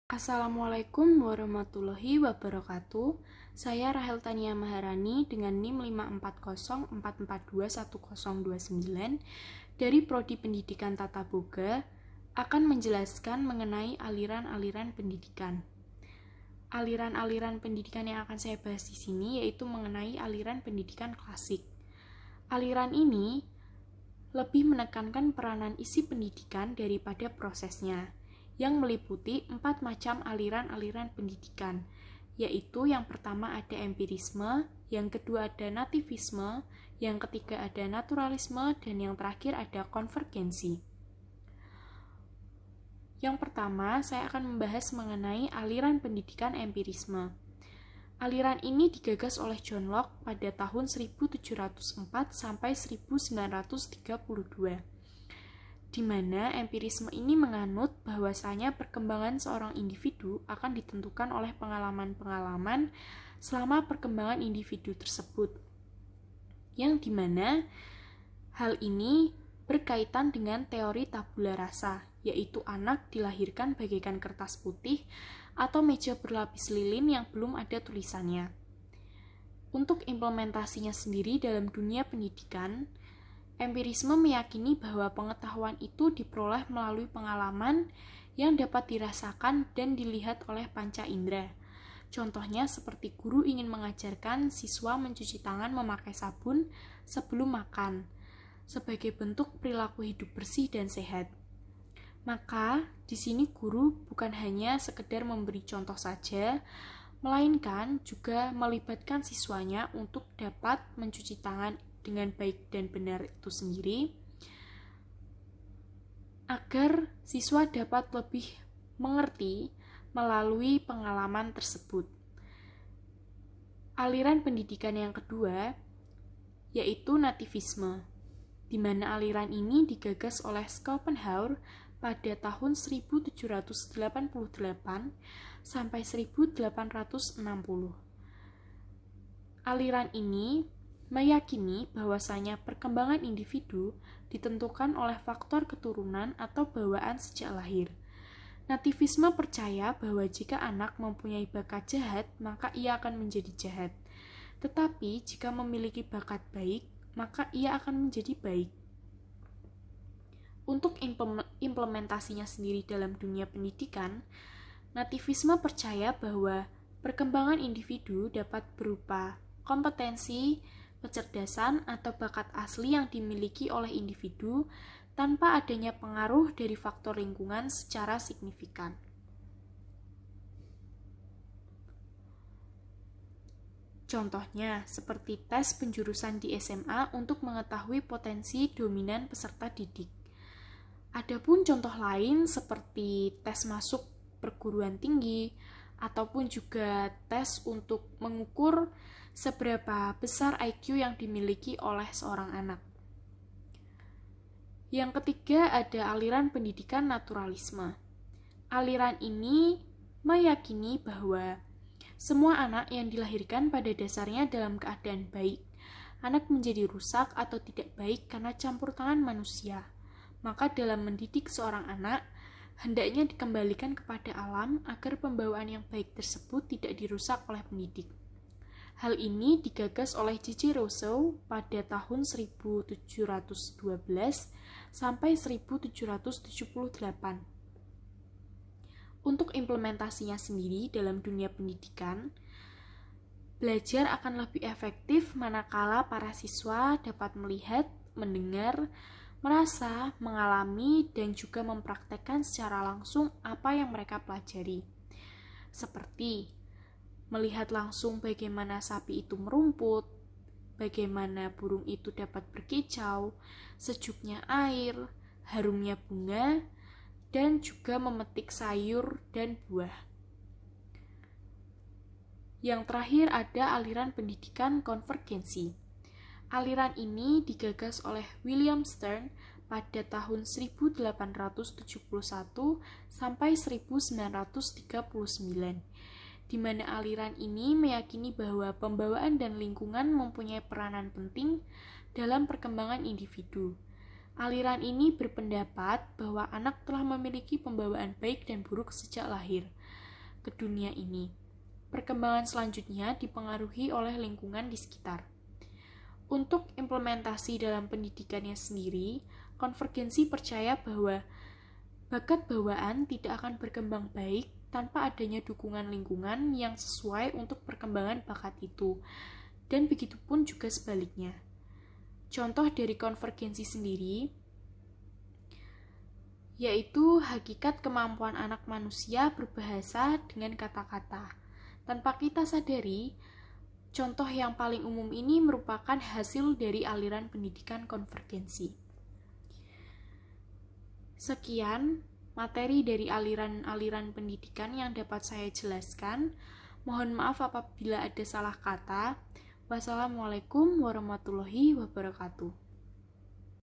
Assalamualaikum warahmatullahi wabarakatuh. Saya Rahel Tania Maharani dengan NIM 54044210029 dari Prodi Pendidikan Tata Boga akan menjelaskan mengenai aliran-aliran pendidikan. Aliran-aliran pendidikan yang akan saya bahas di sini yaitu mengenai aliran pendidikan klasik. Aliran ini lebih menekankan peranan isi pendidikan daripada prosesnya, yang meliputi 4 macam aliran-aliran pendidikan, yaitu yang pertama ada empirisme, yang kedua ada nativisme, yang ketiga ada naturalisme, dan yang terakhir ada konvergensi. Yang pertama, saya akan membahas mengenai aliran pendidikan empirisme. Aliran ini digagas oleh John Locke pada tahun 1704 sampai 1932. Di mana empirisme ini menganut bahwasanya perkembangan seorang individu akan ditentukan oleh pengalaman-pengalaman selama perkembangan individu tersebut, yang dimana hal ini berkaitan dengan teori tabula rasa, yaitu anak dilahirkan bagaikan kertas putih atau meja berlapis lilin yang belum ada tulisannya. Untuk implementasinya sendiri dalam dunia pendidikan, empirisme meyakini bahwa pengetahuan itu diperoleh melalui pengalaman yang dapat dirasakan dan dilihat oleh panca indera. Contohnya seperti guru ingin mengajarkan siswa mencuci tangan memakai sabun sebelum makan, sebagai bentuk perilaku hidup bersih dan sehat. Maka, di sini guru bukan hanya sekedar memberi contoh saja, melainkan juga melibatkan siswanya untuk dapat mencuci tangan dengan baik dan benar itu sendiri, agar siswa dapat lebih mengerti melalui pengalaman tersebut. Aliran pendidikan yang kedua yaitu nativisme, di mana aliran ini digagas oleh Schopenhauer pada tahun 1788 sampai 1860. Aliran ini meyakini bahwasanya perkembangan individu ditentukan oleh faktor keturunan atau bawaan sejak lahir. Nativisme percaya bahwa jika anak mempunyai bakat jahat, maka ia akan menjadi jahat. Tetapi jika memiliki bakat baik, maka ia akan menjadi baik. Untuk implementasinya sendiri dalam dunia pendidikan, nativisme percaya bahwa perkembangan individu dapat berupa kompetensi, kecerdasan, atau bakat asli yang dimiliki oleh individu tanpa adanya pengaruh dari faktor lingkungan secara signifikan. Contohnya, seperti tes penjurusan di SMA untuk mengetahui potensi dominan peserta didik. Adapun contoh lain seperti tes masuk perguruan tinggi, ataupun juga tes untuk mengukur seberapa besar IQ yang dimiliki oleh seorang anak. Yang ketiga ada aliran pendidikan naturalisme. Aliran ini meyakini bahwa semua anak yang dilahirkan pada dasarnya dalam keadaan baik. Anak menjadi rusak atau tidak baik karena campur tangan manusia. Maka dalam mendidik seorang anak, hendaknya dikembalikan kepada alam agar pembawaan yang baik tersebut tidak dirusak oleh pendidik. Hal ini digagas oleh J.J. Rousseau pada tahun 1712 sampai 1778. Untuk implementasinya sendiri dalam dunia pendidikan, belajar akan lebih efektif manakala para siswa dapat melihat, mendengar, merasa, mengalami, dan juga mempraktekkan secara langsung apa yang mereka pelajari. Seperti melihat langsung bagaimana sapi itu merumput, bagaimana burung itu dapat berkicau, sejuknya air, harumnya bunga, dan juga memetik sayur dan buah. Yang terakhir ada aliran pendidikan konvergensi. Aliran ini digagas oleh William Stern pada tahun 1871 sampai 1939. Di mana aliran ini meyakini bahwa pembawaan dan lingkungan mempunyai peranan penting dalam perkembangan individu. Aliran ini berpendapat bahwa anak telah memiliki pembawaan baik dan buruk sejak lahir ke dunia ini. Perkembangan selanjutnya dipengaruhi oleh lingkungan di sekitar. Untuk implementasi dalam pendidikannya sendiri, konvergensi percaya bahwa bakat bawaan tidak akan berkembang baik tanpa adanya dukungan lingkungan yang sesuai untuk perkembangan bakat itu, dan begitupun juga sebaliknya. Contoh dari konvergensi sendiri yaitu hakikat kemampuan anak manusia berbahasa dengan kata-kata. Tanpa kita sadari, contoh yang paling umum ini merupakan hasil dari aliran pendidikan konvergensi. Sekian materi dari aliran-aliran pendidikan yang dapat saya jelaskan. Mohon maaf apabila ada salah kata. Wassalamualaikum warahmatullahi wabarakatuh.